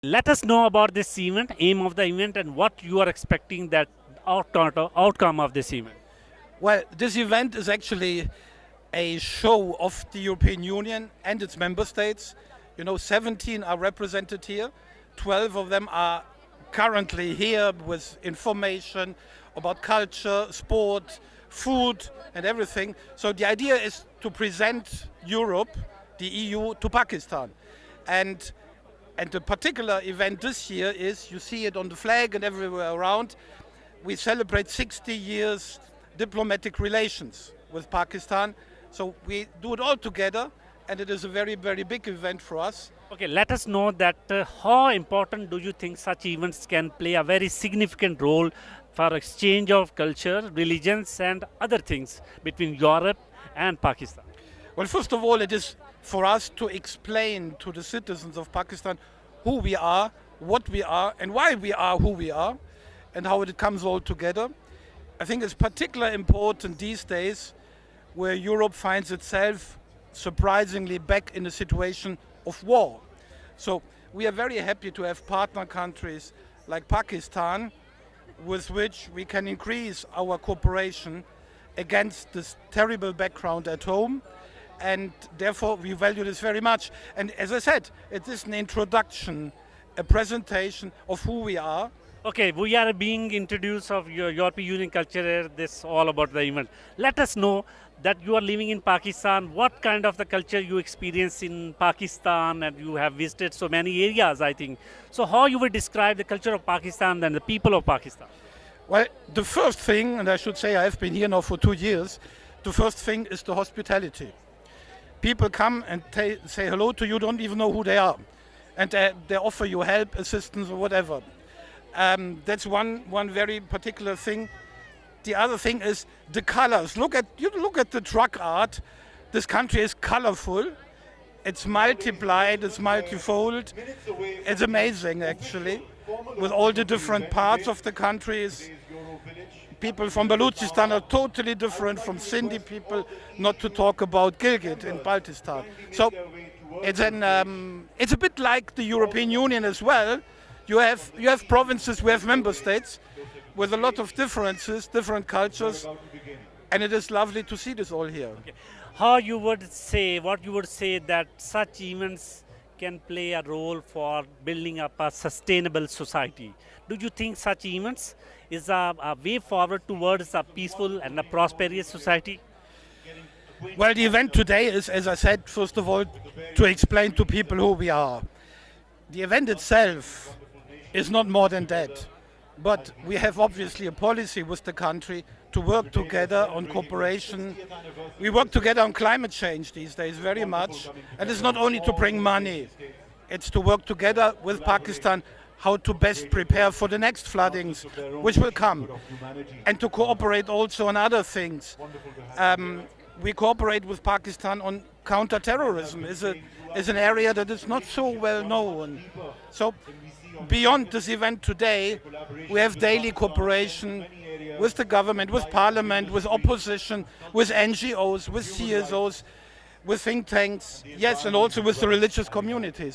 Let us know about this event, aim of the event, and what you are expecting that outcome of this event. Well, this event is actually a show of the European Union and its member states. 17 are represented here. 12 of them are currently here with information about culture, sport, food, and everything. So the idea is to present Europe, the EU, to Pakistan. And the particular event this year is, you see it on the flag and everywhere around, we celebrate 60 years diplomatic relations with Pakistan. So we do it all together, and it is a very, very big event for us. Okay, let us know that how important do you think such events can play a very significant role for exchange of culture, religions, and other things between Europe and Pakistan. Well, first of all, it is for us to explain to the citizens of Pakistan who we are, what we are, and why we are who we are, and how it comes all together. I think it's particularly important these days where Europe finds itself surprisingly back in a situation of war. So we are very happy to have partner countries like Pakistan with which we can increase our cooperation against this terrible background at home, and therefore we value this very much. And as I said, it is an introduction, a presentation of who we are. Okay, we are being introduced of your European Union culture. This all about the event. Let us know that you are living in Pakistan. What kind of the culture you experience in Pakistan, and you have visited so many areas, I think. So how you would describe the culture of Pakistan and the people of Pakistan? Well, the first thing, and I should say I have been here now for 2 years, the first thing is the hospitality. People come and say hello to you, don't even know who they are. And they offer you help, assistance, or whatever. That's one very particular thing. The other thing is the colors. Look at the truck art. This country is colorful. It's multiplied. It's multifold. It's amazing, actually, with all the different parts of the countries. People from Balochistan are totally different from Sindhi people, not to talk about Gilgit in Baltistan. So it's a bit like the European Union as well. You have provinces, we have member states with a lot of differences, different cultures, and it is lovely to see this all here. Okay. What you would say that such events can play a role for building up a sustainable society? Do you think such events is a way forward towards a peaceful and a prosperous society? Well, the event today is, as I said, first of all, to explain to people who we are. The event itself is not more than that. But we have obviously a policy with the country to work together on cooperation. We work together on climate change these days very much. And it's not only to bring money, it's to work together with Pakistan how to best prepare for the next floodings, which will come. And to cooperate also on other things. We cooperate with Pakistan on counter-terrorism. Is an area that is not so well known. So beyond this event today, we have daily cooperation with the government, with parliament, with opposition, with NGOs, with CSOs, with think tanks, yes, and also with the religious communities.